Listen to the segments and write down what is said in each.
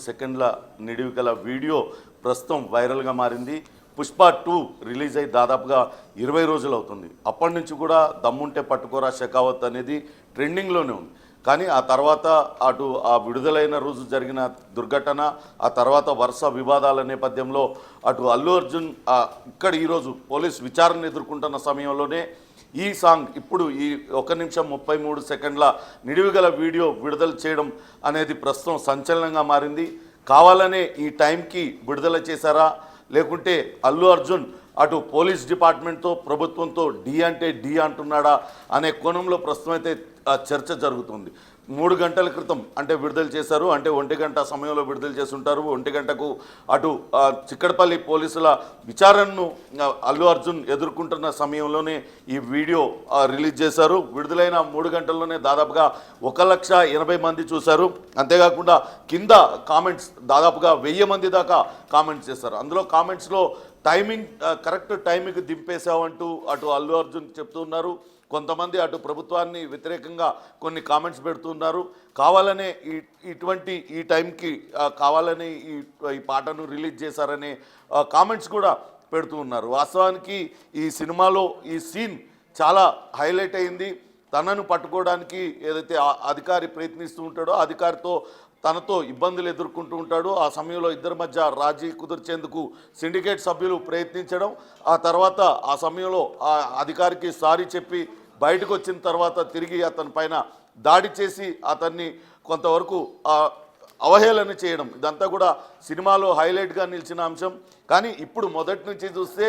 సెకండ్ల నిడివి గల వీడియో ప్రస్తుతం వైరల్గా మారింది. పుష్ప 2 రిలీజ్ అయ్యి దాదాపుగా 20 రోజులు అవుతుంది. అప్పటి నుంచి కూడా దమ్ముంటే పట్టుకోరా షెకావత్ అనేది ట్రెండింగ్లోనే ఉంది. కానీ ఆ తర్వాత అటు ఆ విడుదలైన రోజు జరిగిన దుర్ఘటన, ఆ తర్వాత వరుస వివాదాల నేపథ్యంలో అటు అల్లు అర్జున్ ఇక్కడ ఈరోజు పోలీస్ విచారణ ఎదుర్కొంటున్న సమయంలోనే ఈ సాంగ్ ఇప్పుడు ఈ 1 నిమిషం 33 సెకండ్ల నిడివిగల వీడియో విడుదల చేయడం అనేది ప్రస్తుతం సంచలనంగా మారింది. కావాలనే ఈ టైంకి విడుదల చేశారా, లేకుంటే అల్లు అర్జున్ అటు పోలీస్ డిపార్ట్మెంట్తో ప్రభుత్వంతో డి అంటే డి అంటున్నాడా అనే కోణంలో ప్రస్తుతం అయితే చర్చ జరుగుతుంది. 3 గంటల క్రితం అంటే విడుదల చేశారు. అంటే 1 గంట సమయంలో విడుదల చేస్తుంటారు. 1 గంటకు అటు చిక్కడపల్లి పోలీసుల విచారణను అల్లు అర్జున్ ఎదుర్కొంటున్న సమయంలోనే ఈ వీడియో రిలీజ్ చేశారు. విడుదలైన 3 గంటల్లోనే దాదాపుగా 1,80,000 మంది చూశారు. అంతేకాకుండా కింద కామెంట్స్ దాదాపుగా 1000 మంది దాకా కామెంట్స్ చేశారు. అందులో కామెంట్స్లో టైమింగ్ కరెక్ట్ టైంకి దింపేశావంటూ అటు అల్లు అర్జున్ చెప్తున్నారు. కొంతమంది అటు ప్రభుత్వాన్ని వ్యతిరేకంగా కొన్ని కామెంట్స్ పెడుతున్నారు. కావాలనే ఇటువంటి ఈ టైంకి కావాలని ఈ పాటను రిలీజ్ చేశారనే కామెంట్స్ కూడా పెడుతూ ఉన్నారు. వాస్తవానికి ఈ సినిమాలో ఈ సీన్ చాలా హైలైట్ అయింది. తనను పట్టుకోవడానికి ఏదైతే అధికారి ప్రయత్నిస్తూ ఉంటాడో అధికారితో తనతో ఇబ్బందులు ఎదుర్కొంటూ ఉంటాడు. ఆ సమయంలో ఇద్దరి మధ్య రాజీ కుదిర్చేందుకు సిండికేట్ సభ్యులు ప్రయత్నించడం, ఆ తర్వాత ఆ సమయంలో ఆ అధికారికి సారీ చెప్పి బయటకు వచ్చిన తర్వాత తిరిగి అతని పైన దాడి చేసి అతన్ని కొంతవరకు అవహేళన చేయడం, ఇదంతా కూడా సినిమాలో హైలైట్గా నిలిచిన అంశం. కానీ ఇప్పుడు మొదటి నుంచి చూస్తే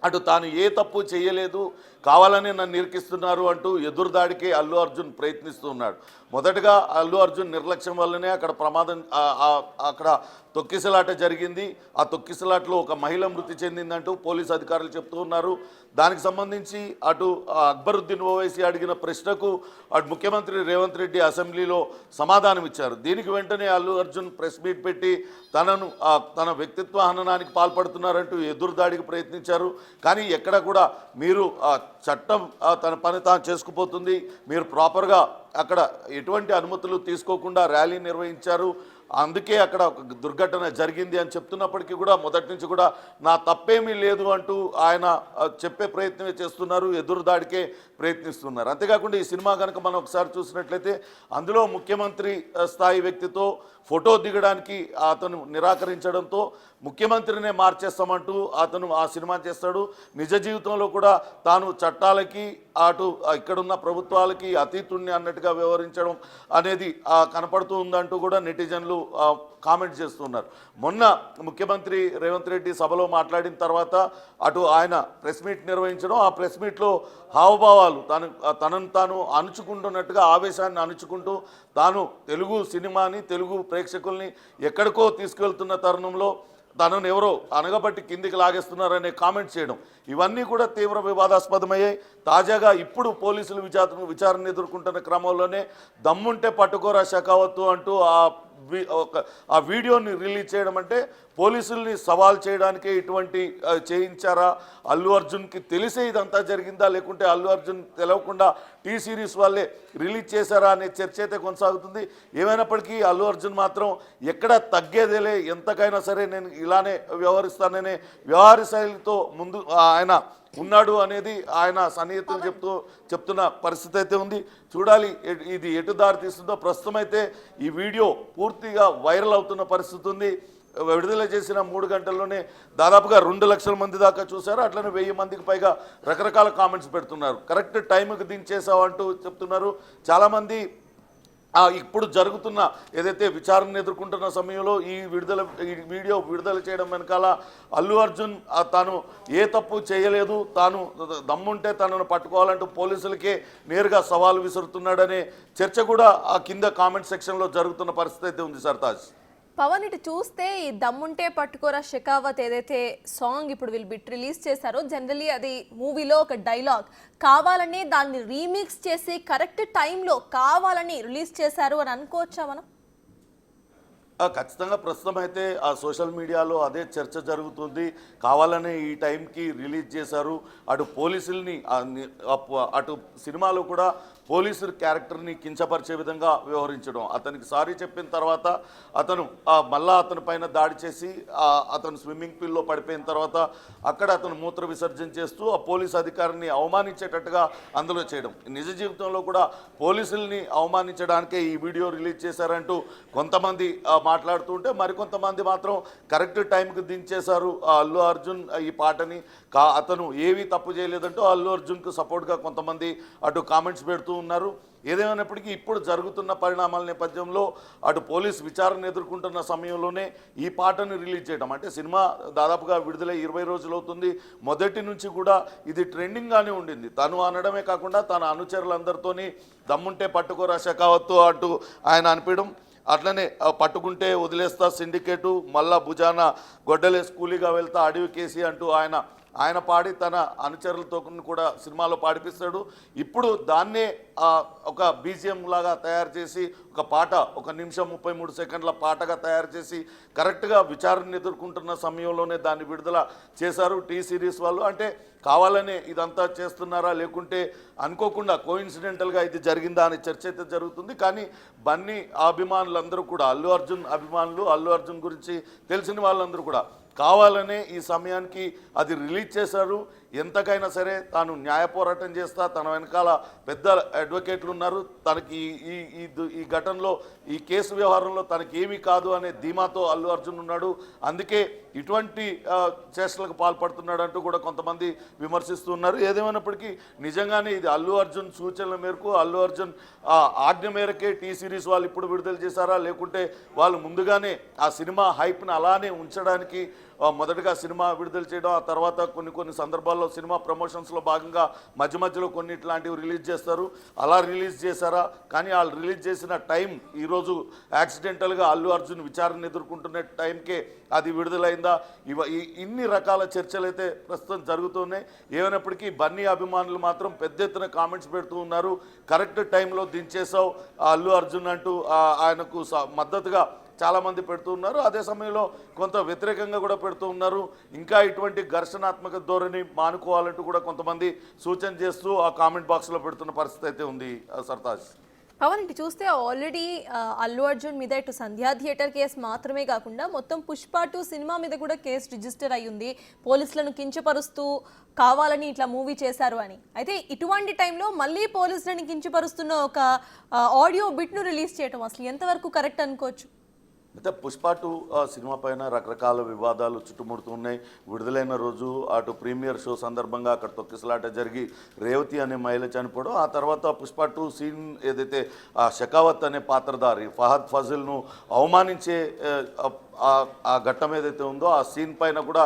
అటు తాను ఏ తప్పు చేయలేదు, కావాలని నన్ను ఇరికిస్తున్నారు అంటూ ఎదురుదాడికి అల్లు అర్జున్ ప్రయత్నిస్తూ ఉన్నాడు. మొదటగా అల్లు అర్జున్ నిర్లక్ష్యం వల్లనే అక్కడ ప్రమాదం అక్కడ తొక్కిసలాట జరిగింది. ఆ తొక్కిసలాటలో ఒక మహిళ మృతి చెందిందంటూ పోలీసు అధికారులు చెప్తూ ఉన్నారు. దానికి సంబంధించి అటు అక్బరుద్దీన్ ఓవైసీ అడిగిన ప్రశ్నకు అటు ముఖ్యమంత్రి రేవంత్ రెడ్డి అసెంబ్లీలో సమాధానం ఇచ్చారు. దీనికి వెంటనే అల్లు అర్జున్ ప్రెస్ మీట్ పెట్టి తన వ్యక్తిత్వ హననానికి పాల్పడుతున్నారంటూ ఎదురుదాడికి ప్రయత్నించారు. కానీ ఎక్కడ కూడా మీరు చట్టం తన పని తాను చేసుకుపోతుంది, మీరు ప్రాపర్గా అక్కడ ఎటువంటి అనుమతులు తీసుకోకుండా ర్యాలీ నిర్వహించారు, అందుకే అక్కడ ఒక దుర్ఘటన జరిగింది అని చెప్తున్నప్పటికీ కూడా మొదటి నుంచి కూడా నా తప్పేమీ లేదు అంటూ ఆయన చెప్పే ప్రయత్నమే చేస్తున్నారు, ఎదురుదాడికే ప్రయత్నిస్తున్నారు. అంతేకాకుండా ఈ సినిమా కనుక మనం ఒకసారి చూసినట్లయితే అందులో ముఖ్యమంత్రి స్థాయి వ్యక్తితో ఫోటో దిగడానికి అతను నిరాకరించడంతో ముఖ్యమంత్రినే మార్చేస్తామంటూ అతను ఆ సినిమా చేస్తాడు. నిజ జీవితంలో కూడా తాను చట్టాలకి అటు ఇక్కడున్న ప్రభుత్వాలకి అతీతుణ్ణి అన్నట్టుగా వ్యవహరించడం అనేది కనపడుతూ ఉందంటూ కూడా నెటిజన్లు కామెంట్ చేస్తున్నారు. మొన్న ముఖ్యమంత్రి రేవంత్ రెడ్డి సభలో మాట్లాడిన తర్వాత అటు ఆయన ప్రెస్ మీట్ నిర్వహించడం, ఆ ప్రెస్ మీట్లో హావభావాలు తనను తాను అణుచుకుంటున్నట్టుగా ఆవేశాన్ని అణుచుకుంటూ తాను తెలుగు సినిమాని తెలుగు ప్రేక్షకుల్ని ఎక్కడికో తీసుకెళ్తున్న తరుణంలో తనను ఎవరో అనగబట్టి కిందికి లాగేస్తున్నారనే కామెంట్ చేయడం, ఇవన్నీ కూడా తీవ్ర వివాదాస్పదమయ్యాయి. తాజాగా ఇప్పుడు పోలీసులు విచారణ ఎదుర్కొంటున్న క్రమంలోనే దమ్ముంటే పట్టుకోరా షెకావత్ అంటూ ఆ వీడియోని రిలీజ్ చేయడం అంటే పోలీసుల్ని సవాల్ చేయడానికే ఇటువంటి చేయించారా, అల్లు అర్జున్కి తెలిసే ఇదంతా జరిగిందా, లేకుంటే అల్లు అర్జున్ తెలవకుండా టీ సిరీస్ వాళ్ళే రిలీజ్ చేశారా అనే చర్చ అయితే కొనసాగుతుంది. ఏమైనప్పటికీ అల్లు అర్జున్ మాత్రం ఎక్కడ తగ్గేదేలే, ఎంతకైనా సరే నేను ఇలానే వ్యవహరిస్తాననే వ్యవహార శైలితో ముందు ఆయన ఉన్నాడు అనేది ఆయన సన్నిహితులు చెప్తున్న పరిస్థితి అయితే ఉంది. చూడాలి ఇది ఎటు దారి తీస్తుందో. ప్రస్తుతం అయితే ఈ వీడియో పూర్తిగా వైరల్ అవుతున్న పరిస్థితి ఉంది. విడుదల చేసిన 3 గంటల్లోనే దాదాపుగా 2 లక్షల మంది దాకా చూశారు. అట్లనే 1000 మందికి పైగా రకరకాల కామెంట్స్ పెడుతున్నారు. కరెక్ట్ టైంకి దించేసావు అంటూ చెప్తున్నారు. చాలామంది ఇప్పుడు జరుగుతున్న ఏదైతే విచారణ ఎదుర్కొంటున్న సమయంలో ఈ వీడియో విడుదల చేయడం వెనకాల అల్లు అర్జున్ తాను ఏ తప్పు చేయలేదు, తాను దమ్ముంటే తనను పట్టుకోవాలంటూ పోలీసులకే నేరుగా సవాలు విసురుతున్నాడనే చర్చ కూడా ఆ కింద కామెంట్ సెక్షన్లో జరుగుతున్న పరిస్థితి అయితే ఉంది. సర్తాజ్ పవన్, ఇటు చూస్తే ఈ దమ్ముంటే పట్టుకోరా షెకావత్ ఏదైతే సాంగ్ ఇప్పుడు వీళ్ళు బిట్ రిలీజ్ చేశారో, జనరలీ అది మూవీలో ఒక డైలాగ్, కావాలని దాన్ని రీమిక్స్ చేసి కరెక్ట్ టైంలో కావాలని రిలీజ్ చేశారు అని అనుకోవచ్చా మనం? ఖచ్చితంగా ప్రస్తుతం అయితే ఆ సోషల్ మీడియాలో అదే చర్చ జరుగుతుంది. కావాలనే ఈ టైంకి రిలీజ్ చేశారు. అటు పోలీసుల్ని అటు సినిమాలో కూడా పోలీసు క్యారెక్టర్ని కించపరిచే విధంగా వ్యవహరించడం, అతనికి సారీ చెప్పిన తర్వాత అతను మళ్ళా అతని పైన దాడి చేసి అతను స్విమ్మింగ్ పూల్లో పడిపోయిన తర్వాత అక్కడ అతను మూత్ర విసర్జన చేస్తూ ఆ పోలీసు అధికారిని అవమానించేటట్టుగా అందులో చేయడం. నిజ జీవితంలో కూడా పోలీసుల్ని అవమానించడానికే ఈ వీడియో రిలీజ్ చేశారంటూ కొంతమంది మాట్లాడుతుంటే, మరికొంతమంది మాత్రం కరెక్ట్ టైంకి దించేశారు అల్లు అర్జున్ ఈ పాటని, అతను ఏవి తప్పు చేయలేదంటూ అల్లు అర్జున్కు సపోర్ట్గా కొంతమంది అటు కామెంట్స్ పెడుతూ ఉన్నారు. ఏదేమైనప్పటికీ ఇప్పుడు జరుగుతున్న పరిణామాల నేపథ్యంలో అటు పోలీస్ విచారణ ఎదుర్కొంటున్న సమయంలోనే ఈ పాటను రిలీజ్ చేయడం, అంటే సినిమా దాదాపుగా విడుదలై 20 రోజులు అవుతుంది. మొదటి నుంచి కూడా ఇది ట్రెండింగ్గానే ఉండింది. తను అనడమే కాకుండా తన అనుచరులందరితోని దమ్ముంటే పట్టుకోరా షెకావత్ అంటూ ఆయన అనిపించడం, అట్లనే పట్టుకుంటే వదిలేస్తా సిండికేటు, మళ్ళా భుజాన గొడ్డలేసి కూలీగా వెళ్తా అడవి కేసి అంటూ ఆయన పాడి తన అనుచరులతో కూడా సినిమాలో పాడిపిస్తాడు. ఇప్పుడు దాన్నే ఒక బీజిఎం లాగా తయారు చేసి ఒక పాట, 1 నిమిషం 33 సెకండ్ల పాటగా తయారు చేసి కరెక్ట్గా విచారణ ఎదుర్కొంటున్న సమయంలోనే దాన్ని విడుదల చేశారు టీ సిరీస్ వాళ్ళు. అంటే కావాలనే ఇదంతా చేస్తున్నారా, లేకుంటే అనుకోకుండా కోఇన్సిడెంటల్గా ఇది జరిగిందా అని చర్చ అయితే జరుగుతుంది. కానీ బన్నీ అభిమానులందరూ కూడా, అల్లు అర్జున్ అభిమానులు, అల్లు అర్జున్ గురించి తెలిసిన వాళ్ళందరూ కూడా కావాలనే ఈ సమయానికి అది రిలీజ్ చేశారు. ఎంతకైనా సరే తాను న్యాయ పోరాటం చేస్తా, తన వెనకాల పెద్ద అడ్వకేట్లు ఉన్నారు, తనకి ఈ ఘటనలో ఈ కేసు వ్యవహారంలో తనకి ఏమీ కాదు అనే ధీమాతో అల్లు అర్జున్ ఉన్నాడు. అందుకే ఇటువంటి చేష్టలకు పాల్పడుతున్నాడు అంటూ కూడా కొంతమంది విమర్శిస్తున్నారు. ఏదేమైనప్పటికీ నిజంగానే ఇది అల్లు అర్జున్ సూచనల మేరకు, అల్లు అర్జున్ ఆజ్ఞ మేరకే టీ సిరీస్ వాళ్ళు ఇప్పుడు విడుదల చేశారా, లేకుంటే వాళ్ళు ముందుగానే ఆ సినిమా హైప్ని అలానే ఉంచడానికి మొదటగా సినిమా విడుదల చేయడం, ఆ తర్వాత కొన్ని సందర్భాల్లో సినిమా ప్రమోషన్స్లో భాగంగా మధ్య మధ్యలో కొన్ని ఇట్లాంటివి రిలీజ్ చేస్తారు, అలా రిలీజ్ చేశారా? కానీ వాళ్ళు రిలీజ్ చేసిన టైం ఈరోజు యాక్సిడెంటల్గా అల్లు అర్జున్ విచారణ ఎదుర్కొంటున్న టైంకే అది విడుదలైందా? ఇన్ని రకాల చర్చలు అయితే ప్రస్తుతం జరుగుతున్నాయి. ఏమైనప్పటికీ బన్నీ అభిమానులు మాత్రం పెద్ద ఎత్తున కామెంట్స్ పెడుతూ ఉన్నారు. కరెక్ట్ టైంలో దించేసావు అల్లు అర్జున్ అంటూ ఆయనకు మద్దతుగా చాలామంది పెడుతూ ఉన్నారు. అదే సమయంలో కొంత వ్యతిరేకంగా కూడా పెడుతూ ఉన్నారు. ఇంకా ఇటువంటి ఘర్షణాత్మక ధోరణి మానుకోవాలంటూ కూడా కొంతమంది సూచన చేస్తూ ఆ కామెంట్ బాక్స్లో పెడుతున్న పరిస్థితి అయితే ఉంది. సర్తాజ్ పవన్, ఇటు చూస్తే ఆల్రెడీ అల్లు అర్జున్ మీద ఇటు సంధ్యా థియేటర్ కేసు మాత్రమే కాకుండా మొత్తం పుష్ప 2 సినిమా మీద కూడా కేసు రిజిస్టర్ అయ్యింది, పోలీసులను కించపరుస్తూ కావాలని ఇట్లా మూవీ చేశారు అని. అయితే ఇటువంటి టైంలో మళ్ళీ పోలీసులను కించపరుస్తున్న ఒక ఆడియో బిట్ను రిలీజ్ చేయడం అసలు ఎంతవరకు కరెక్ట్ అనుకోవచ్చు? అయితే పుష్ప 2 సినిమా పైన రకరకాల వివాదాలు చుట్టుముడుతున్నాయి. విడుదలైన రోజు అటు ప్రీమియర్ షో సందర్భంగా అక్కడ తొక్కిసలాట జరిగి రేవతి అనే మహిళ చనిపోవడం, ఆ తర్వాత పుష్ప 2 సీన్ ఏదైతే షెకావత్ అనే పాత్రధారి ఫహద్ ఫజిల్ను అవమానించే ఆ ఘట్టం ఏదైతే ఉందో ఆ సీన్ పైన కూడా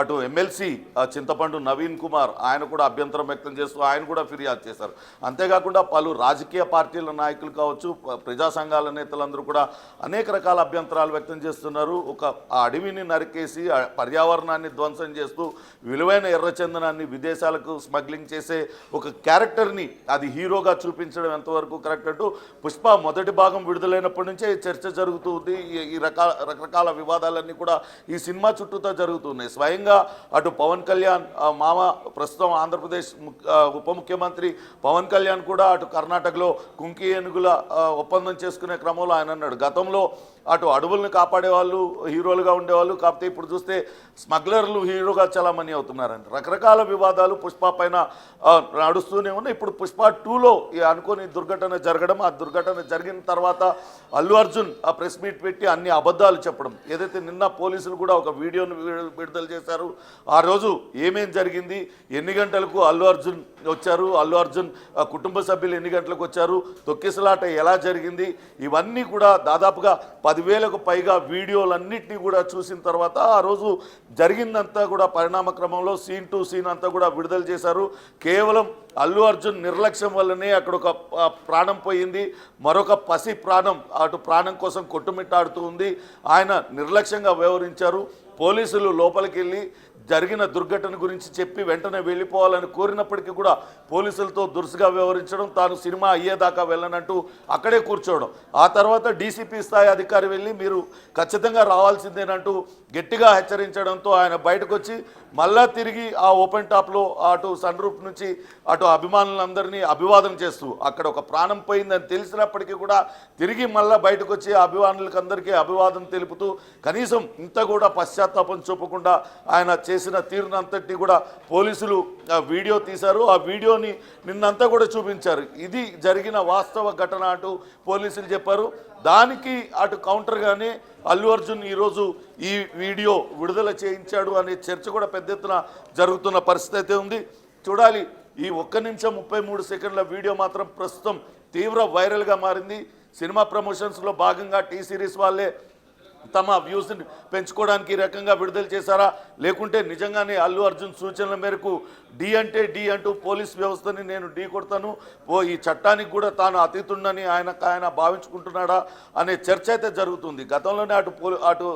అటు ఎమ్మెల్సీ చింతపండు నవీన్ కుమార్ ఆయన కూడా అభ్యంతరం వ్యక్తం చేస్తూ ఆయన కూడా ఫిర్యాదు చేశారు. అంతేకాకుండా పలు రాజకీయ పార్టీల నాయకులు కావచ్చు, ప్రజా సంఘాల నేతలందరూ కూడా అనేక రకాల అభ్యంతరాలు వ్యక్తం చేస్తున్నారు. ఒక అడవిని నరికేసి పర్యావరణాన్ని ధ్వంసం చేస్తూ విలువైన ఎర్రచందనాన్ని విదేశాలకు స్మగ్లింగ్ చేసే ఒక క్యారెక్టర్ని అది హీరోగా చూపించడం ఎంతవరకు కరెక్ట్ అంటూ పుష్ప మొదటి భాగం విడుదలైనప్పటి నుంచే చర్చ జరుగుతుంది. ఈ రకరకాల వివాదాలన్నీ కూడా ఈ సినిమా చుట్టూతో జరుగుతున్నాయి. స్వయంగా అటు పవన్ కళ్యాణ్ మామ, ప్రస్తుతం ఆంధ్రప్రదేశ్ ఉప ముఖ్యమంత్రి పవన్ కళ్యాణ్ కూడా అటు కర్ణాటకలో కుంకి ఏనుగుల ఒప్పందం చేసుకునే క్రమంలో ఆయన అన్నాడు, గతంలో అటు అడవులను కాపాడే వాళ్ళు హీరోలుగా ఉండేవాళ్ళు, కాకపోతే ఇప్పుడు చూస్తే స్మగ్లర్లు హీరోగా చాలామంది అవుతున్నారండి. రకరకాల వివాదాలు పుష్ప పైన నడుస్తూనే ఉన్నాయి. ఇప్పుడు పుష్ప 2లో అనుకోని దుర్ఘటన జరగడం, ఆ దుర్ఘటన జరిగిన తర్వాత అల్లు అర్జున్ ఆ ప్రెస్ మీట్ పెట్టి అన్ని అబద్ధాలు చెప్పడం, ఏదైతే నిన్న పోలీసులు కూడా ఒక వీడియోను విడుదల చేశారు. ఆ రోజు ఏమేం జరిగింది, ఎన్ని గంటలకు అల్లు అర్జున్ వచ్చారు, అల్లు అర్జున్ కుటుంబ సభ్యులు ఎన్ని గంటలకు వచ్చారు, తొక్కిసలాట ఎలా జరిగింది, ఇవన్నీ కూడా దాదాపుగా 10,000కు పైగా వీడియోలన్నింటినీ కూడా చూసిన తర్వాత ఆ రోజు జరిగిందంతా కూడా పరిణామ క్రమంలో సీన్ టు సీన్ అంతా కూడా విడుదల చేశారు. కేవలం అల్లు అర్జున్ నిర్లక్ష్యం వల్లనే అక్కడ ఒక ప్రాణం పోయింది, మరొక పసి ప్రాణం అటు ప్రాణం కోసం కొట్టుమిట్టాడుతూ ఉంది. ఆయన నిర్లక్ష్యంగా వ్యవహరించారు. పోలీసులు లోపలికి వెళ్ళి జరిగిన దుర్ఘటన గురించి చెప్పి వెంటనే వెళ్ళిపోవాలని కోరినప్పటికీ కూడా పోలీసులతో దురుసుగా వ్యవహరించడం, తాను సినిమా అయ్యేదాకా వెళ్ళనంటూ అక్కడే కూర్చోవడం. ఆ తర్వాత డీసీపీ స్థాయి అధికారి వెళ్ళి మీరు ఖచ్చితంగా రావాల్సిందేనంటూ గట్టిగా హెచ్చరించడంతో ఆయన బయటకు వచ్చి మళ్ళా తిరిగి ఆ ఓపెన్ టాప్లో అటు సన్ రూఫ్ నుంచి అటు అభిమానులందరినీ అభివాదం చేస్తూ అక్కడ ఒక ప్రాణం పోయిందని తెలిసినప్పటికీ కూడా తిరిగి మళ్ళా బయటకు వచ్చి అభిమానులకు అందరికీ అభివాదం తెలుపుతూ కనీసం ఇంత కూడా పశ్చాత్తాపం చూపకుండా ఆయన చేసిన తీరునంతటినీ కూడా పోలీసులు వీడియో తీశారు. ఆ వీడియోని నిన్నంతా కూడా చూపించారు. ఇది జరిగిన వాస్తవ ఘటన అంటూ పోలీసులు చెప్పారు. దానికి అటు కౌంటర్గానే అల్లు అర్జున్ ఈరోజు ఈ వీడియో విడుదల చేయించాడు అనే చర్చ కూడా పెద్ద ఎత్తున జరుగుతున్న పరిస్థితి అయితే ఉంది. చూడాలి. ఈ 1 నిమిషం 33 సెకండ్ల వీడియో మాత్రం ప్రస్తుతం తీవ్ర వైరల్గా మారింది. సినిమా ప్రమోషన్స్లో భాగంగా టీ సిరీస్ వాళ్ళే తమ వ్యూస్ని పెంచుకోవడానికి ఈ రకంగా విడుదల చేశారా, లేకుంటే నిజంగానే అల్లు అర్జున్ సూచనల మేరకు డి అంటే డి అంటూ పోలీస్ వ్యవస్థని నేను ఢీ కొడతాను, ఈ చట్టానికి కూడా తాను అతీతుండని ఆయన భావించుకుంటున్నాడా అనే చర్చ అయితే జరుగుతుంది. గతంలోనే అటు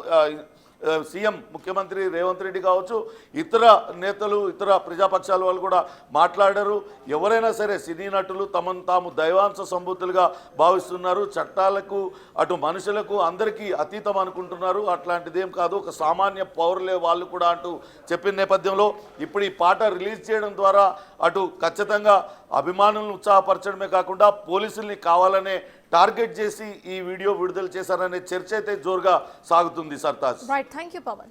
సీఎం ముఖ్యమంత్రి రేవంత్ రెడ్డి కావచ్చు, ఇతర నేతలు, ఇతర ప్రజాపక్షాల వాళ్ళు కూడా మాట్లాడారు. ఎవరైనా సరే సినీ నటులు తమను తాము దైవాంశ సంబూతులుగా భావిస్తున్నారు, చట్టాలకు అటు మనుషులకు అందరికీ అతీతం అనుకుంటున్నారు. అట్లాంటిదేం కాదు, ఒక సామాన్య పౌరులే వాళ్ళు కూడా అంటూ చెప్పిన నేపథ్యంలో ఇప్పుడు ఈ పాట రిలీజ్ చేయడం ద్వారా అటు ఖచ్చితంగా అభిమానులను ఉత్సాహపరచడమే కాకుండా పోలీసుల్ని కావాలనే టార్గెట్ చేసి ఈ వీడియో విడుదల చేశారనే చర్చ అయితే జోరుగా సాగుతుంది. Sartaj. Right, thank you Pawan.